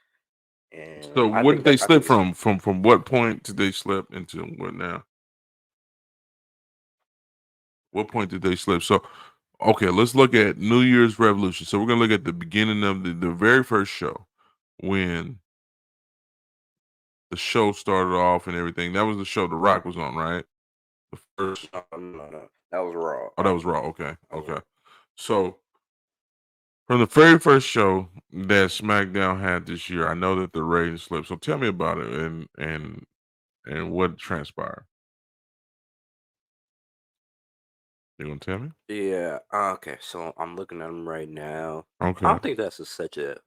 and So I what think did they that I think slip it's from? From what point did they slip into what now? What point did they slip? So okay, let's look at New Year's Revolution. So we're gonna look at the beginning of the very first show when the show started off and everything. That was the show The Rock was on, right? The first. no. That was Raw. Oh, that was Raw. Okay, That was okay. So from the very first show that SmackDown had this year, I know that the ratings slipped. So tell me about it and what transpired. You gonna tell me? Yeah. Okay. So I'm looking at them right now. I Okay. don't think that's such a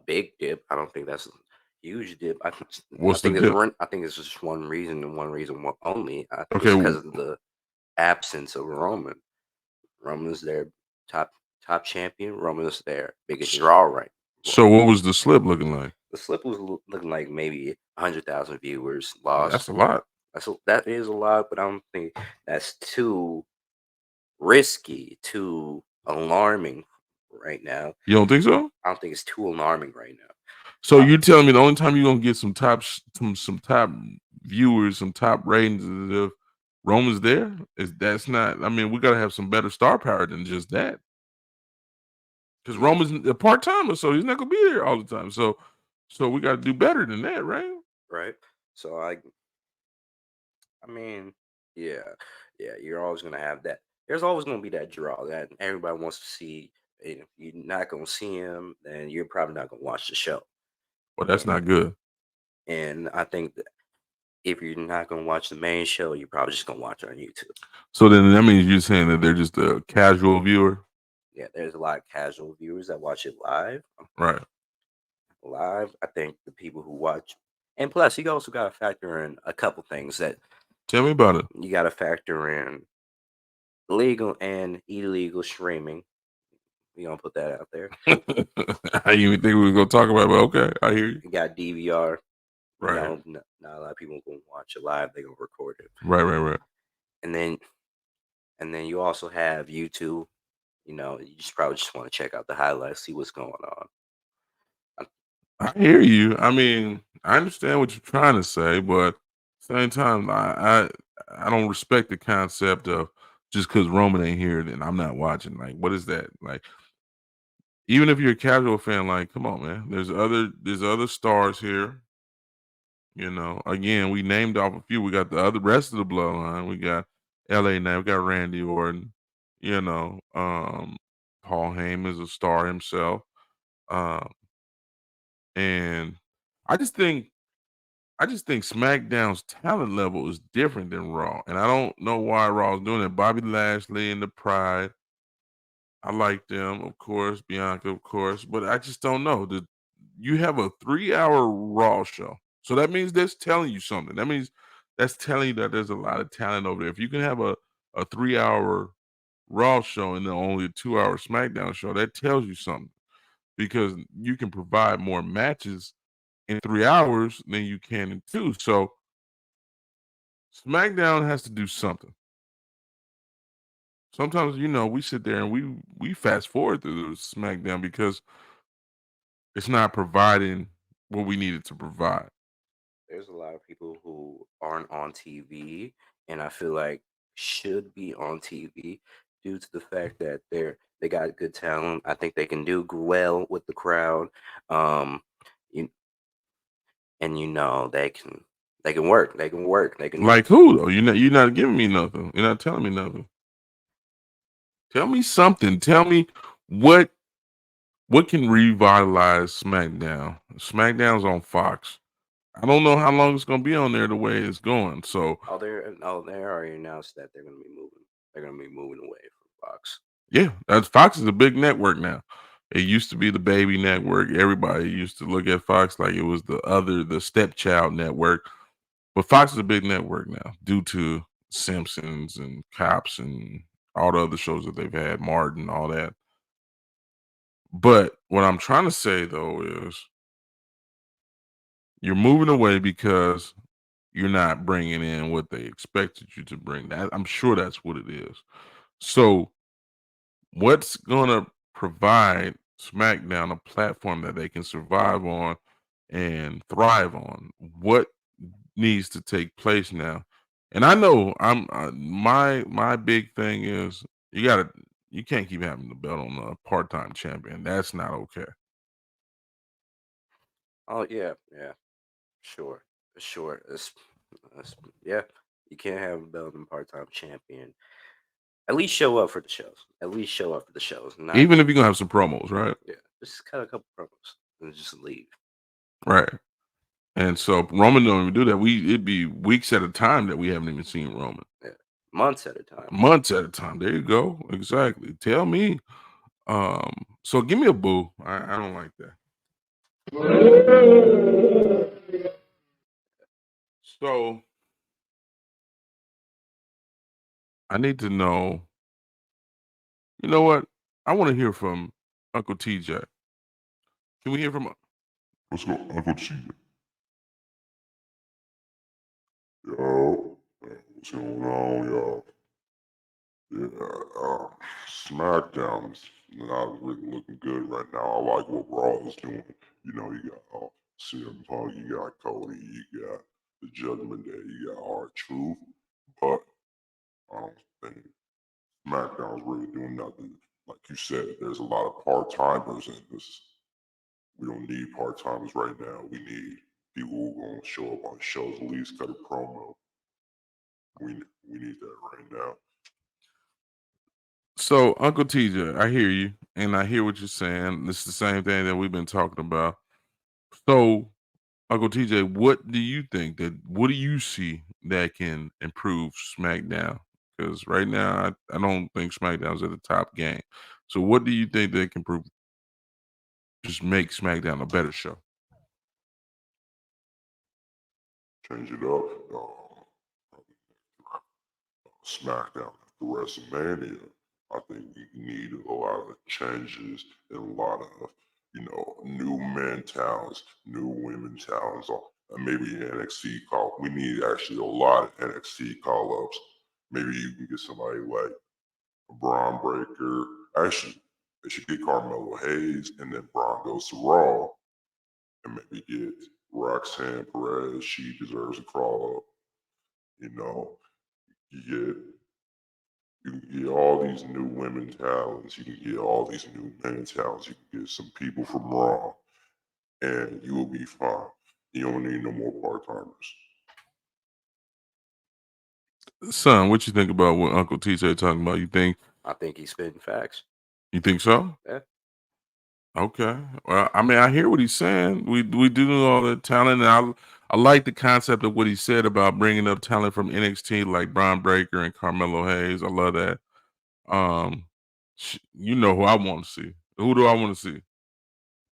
big dip. I don't think that's a huge dip. I What's the think there's dip? one. I think it's just one reason and one reason only. I think Okay. it's because of the absence of Roman. Roman's their top top champion. Roman's their biggest draw right. So what was the slip looking like? The slip was looking like maybe 100,000 viewers That's lost. a lot. That is a lot, but I don't think that's too risky, too alarming right now. You don't think so? I don't think it's too alarming right So now. you're telling me the only time you're gonna get some top viewers, some top ratings is if Roman's there? Is that's not? I mean, we gotta have some better star power than just that. Because Yeah, Roman's a part timer, so he's not gonna be there all the time. So we gotta do better than that, right? right. So I mean, yeah, yeah. You're always gonna have that. There's always gonna be that draw that everybody wants to see. And if you're not gonna see him, then you're probably not gonna watch the show. Well, that's not good. And I think that if you're not gonna watch the main show, you're probably just gonna watch it on YouTube. So then that means you're saying that they're just a casual viewer, Yeah, there's a lot of casual viewers that watch it live. right? Live, I think the people who watch, and plus, you also got to factor in a couple things that Tell me about it. you got to factor in legal and illegal streaming. We gonna put that out there. I didn't even think we were gonna talk about it, but okay, I hear you. You got DVR. You Right, know, not a lot of people gonna watch it live. They gonna record it, right. and then you also have YouTube. You know, you just probably just want to check out the highlights, see what's going on. I hear you. I mean, I understand what you're trying to say, but at the same time, I don't respect the concept of just because Roman ain't here, then I'm not watching. Like, what is that? Like, even if you're a casual fan, like, come on, man. There's other stars here. You know, again, we named off a few. We got the other rest of the bloodline. We got LA now, we got Randy Orton, you know, Paul Heyman's a star himself. Um, and I just think I just think SmackDown's talent level is different than Raw, and I don't know why Raw is doing it. Bobby Lashley and the Pride, I like them, of course. Bianca, of course, but I just don't know. You have a 3-hour Raw show, so that means that's telling you something. That means that's telling you that there's a lot of talent over there. If you can have a 3-hour Raw show and then only a 2-hour SmackDown show, that tells you something because you can provide more matches in 3 hours than you can in 2. So SmackDown has to do something. Sometimes, we sit there and we fast forward through the SmackDown because it's not providing what we needed to provide. There's a lot of people who aren't on TV, and I feel like should be on TV due to the fact that they got good talent. I think they can do well with the crowd. Um, you, and they can work. They can work. They can. Like who though? You're not giving me nothing. You're not telling me nothing. Tell me something. Tell me what what can revitalize SmackDown. SmackDown's on Fox. I don't know how long it's gonna be on there the way it's going. So They already announced that they're gonna be moving. They're gonna be moving away from Fox. yeah, that's Fox is a big network now. It used to be the baby network. Everybody used to look at Fox like it was the stepchild network. But Fox is a big network now due to Simpsons and Cops and all the other shows that they've had, Martin, all that. But what I'm trying to say though is you're moving away because you're not bringing in what they expected you to bring. That I'm sure that's what it is. So what's gonna provide SmackDown a platform that they can survive on and thrive on? What needs to take place now? And I know my big thing is you can't keep having the belt on a part-time champion. That's not okay. Oh yeah, yeah, sure, sure. It's yeah. You can't have a belt and part-time champion. At least show up for the shows. At least show up for the shows. Not Even if you're gonna have some promos, right? yeah. Just cut a couple promos and just leave. Right. And so Roman don't even do that. It'd be weeks at a time that we haven't even seen Roman. Yeah, months at a time. Months at a time. There you go. Exactly. Tell me. So give me a boo. I don't like that. So I need to know, you know what? I want to hear from Uncle TJ. Can we hear from Let's go, Uncle T. Yo, what's going on, y'all? Yeah, SmackDown's not really looking good right now. I like what Raw is doing. You got CM Punk, you got Cody, you got the Judgment Day, you got R-Truth, but I don't think SmackDown's really doing nothing. Like you said, there's a lot of part-timers in this. We don't need part-timers right now. We need people who are going to show up on shows, at least cut a promo. We need that right now. So Uncle TJ, I hear you, and I hear what you're saying. It's the same thing that we've been talking about. So Uncle TJ, what do you see that can improve SmackDown? Because right now, I don't think SmackDown's at the top game. So what do you think they can prove? Just make SmackDown a better show. Change it up. SmackDown after WrestleMania. I think we need a lot of changes and a lot of, new men talents, new women talents, and maybe NXT call. We need actually a lot of NXT call ups. Maybe you can get somebody like Braun Breaker. Actually, they should get Carmelo Hayes, and then Braun goes to Raw, and maybe get Roxanne Perez. She deserves a call up. You know, you you can get all these new women talents. You can get all these new men talents. You can get some people from Raw, and you will be fine. You don't need no more part timers. Son, what you think about what Uncle TJ talking about? I think he's spitting facts. You think so? Yeah. Okay. Well, I mean, I hear what he's saying. We do know all the talent, and I like the concept of what he said about bringing up talent from NXT like Braun Breaker and Carmelo Hayes. I love that. Um, you know who I want to see. Who do I want to see?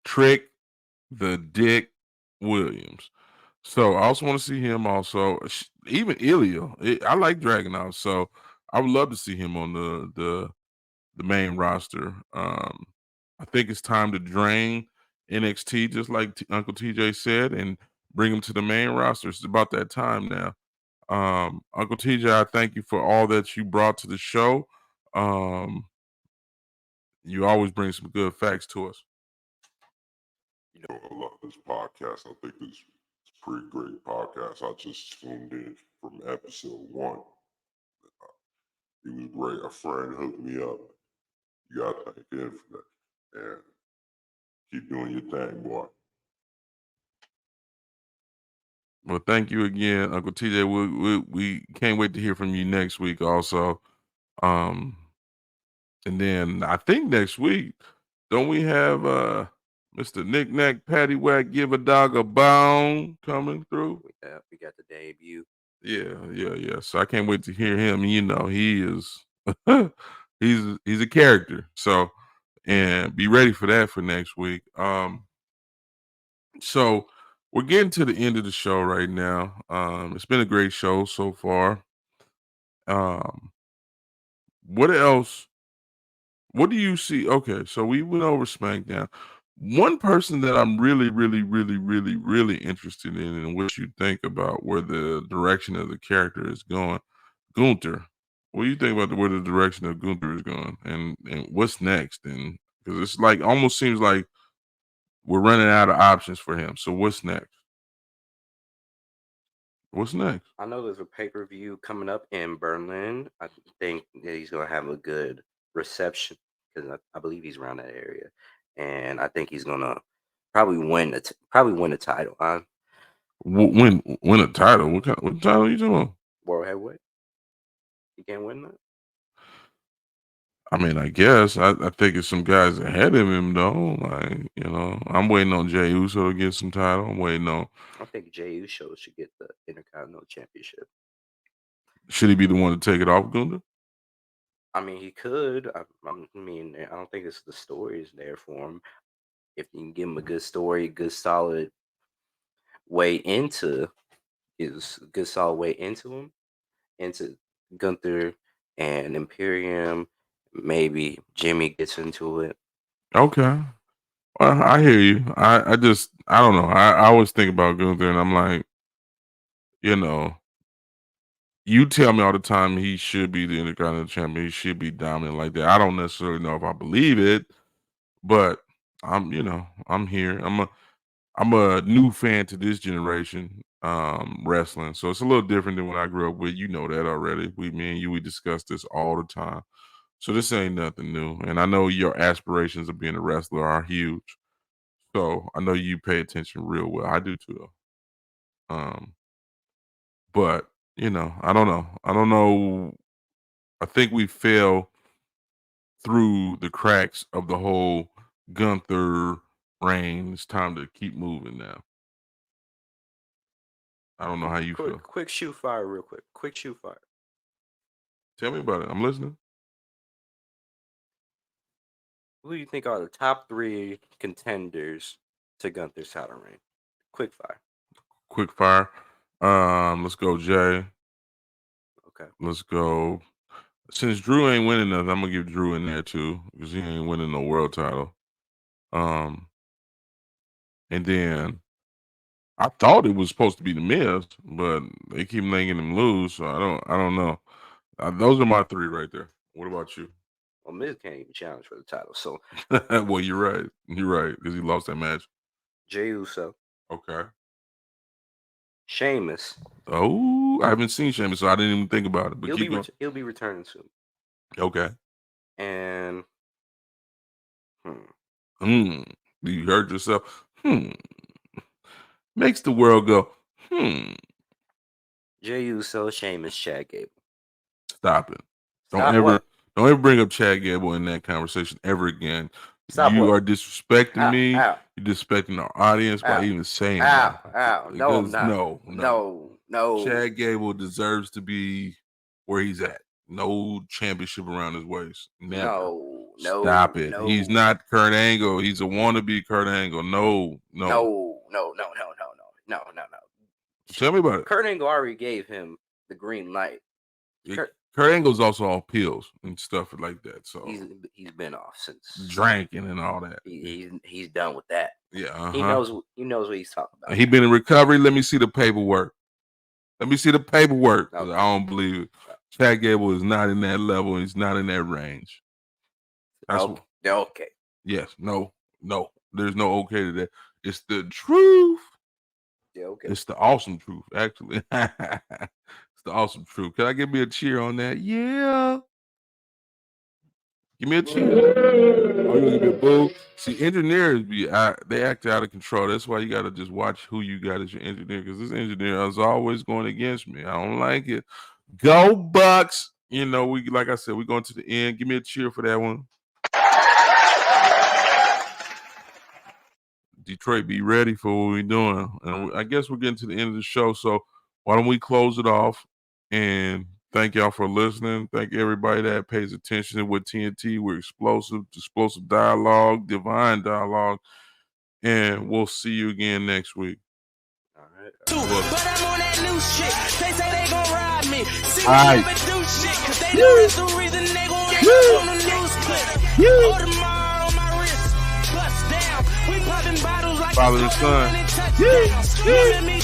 Trick the Dick Williams. So I also want to see him. Also, even Ilya. I like Dragunov, so I would love to see him on the the main roster. I think it's time to drain NXT, just like Uncle TJ said, and bring them to the main roster. It's about that time now. Uncle TJ, I thank you for all that you brought to the show. You always bring some good facts to us. I love this podcast. I think it's a pretty great podcast. I just tuned in from episode 1. It was great. A friend hooked me up. You got to thank him for that. And keep doing your thing, boy. Well, thank you again, Uncle TJ. We can't wait to hear from you next week also. And then I think next week, don't we have Mr. Knick-Knack Paddywhack Give a Dog a Bone coming through? We got the debut. Yeah. So I can't wait to hear him. You know, he is he's a character. So, and be ready for that for next week. So we're getting to the end of the show right now. It's been a great show so far. What else? What do you see? Okay, so we went over SmackDown. One person that I'm really interested in and what you think about where the direction of the character is going, Gunther. What do you think about where the direction of Gunther is going, and what's next? And because it's like almost seems like we're running out of options for him. So what's next? What's next? I know there's a pay-per-view coming up in Berlin. I think that he's gonna have a good reception because I believe he's around that area, and I think he's gonna probably win the title. Win a title? What title are you talking about? World heavyweight. He can't win that. I mean, I guess I think it's some guys ahead of him though. Like, you know, I'm waiting on Jey Uso to get some title. I'm waiting on. I think Jey Uso should get the Intercontinental Championship. Should he be the one to take it off Gunther? I mean, he could. I mean, I don't think it's the story is there for him. If you can give him a good story, good solid way into him, into Gunther and Imperium. Maybe Jimmy gets into it. Okay. Well, I hear you. I don't know. I always think about Gunther and I'm like, you know, you tell me all the time he should be the Intercontinental Champion. He should be dominant like that. I don't necessarily know if I believe it, but I'm here. I'm a new fan to this generation wrestling, so it's a little different than what I grew up with. You know that already. Me and you, we discuss this all the time. So this ain't nothing new, and I know your aspirations of being a wrestler are huge. So I know you pay attention real well. I do too. But I don't know. I don't know. I think we fell through the cracks of the whole Gunther reign. It's time to keep moving now. I don't know how you feel. Quick shoot fire, real quick. Quick shoot fire. Tell me about it. I'm listening. Who do you think are the top 3 contenders to Gunther's title reign? Quick fire. Quick fire. Let's go, Jay. Okay. Let's go. Since Drew ain't winning nothing, I'm gonna give Drew in there too because he ain't winning no world title. And then I thought it was supposed to be the Miz, but they keep letting him lose, so I don't know. Those are my 3 right there. What about you? Well, Miz can't even challenge for the title, so. Well, you're right. You're right because he lost that match. Jey Uso. Okay. Sheamus. Oh, I haven't seen Sheamus, so I didn't even think about it. But he'll be returning soon. Okay. And You heard yourself. Makes the world go. Jey Uso, Sheamus, Chad Gable. Stop it. Don't ever bring up Chad Gable in that conversation ever again. You are disrespecting me. Ow. You're disrespecting our audience by even saying that. No, I'm not. No. Chad Gable deserves to be where he's at. No championship around his waist. Never. No. Stop it. No. He's not Kurt Angle. He's a wannabe Kurt Angle. No. Tell me about it. Kurt Angle already gave him the green light. Kurt Angle's also on pills and stuff like that. So he's been off since drinking and all that. He's done with that. Yeah, he knows what he's talking about. He been in recovery. Let me see the paperwork. I don't believe it. Chad Gable is not in that level. He's not in that range. Okay. Yes. No. There's no okay to that. It's the truth. Yeah, okay. It's the awesome truth, actually. It's the awesome truth. Can I give me a cheer on that? Yeah. Give me a cheer. Oh, you gonna give me a boo? See, engineers they act out of control. That's why you gotta just watch who you got as your engineer, because this engineer is always going against me. I don't like it. Go Bucs. You know, like I said, we're going to the end. Give me a cheer for that one. Detroit, be ready for what we're doing. And I guess we're getting to the end of the show. So why don't we close it off? And thank y'all for listening. Thank everybody that pays attention with TNT. We're explosive dialogue, divine dialogue. And we'll see you again next week. All right. But I'm on that new shit. They say they gon' ride me. See, all right. never do shit, cause they know that's the reason they gon' ride on the news clip. All tomorrow on my wrist. Bust down. We popping bottles like Father and son. touchdowns. Me,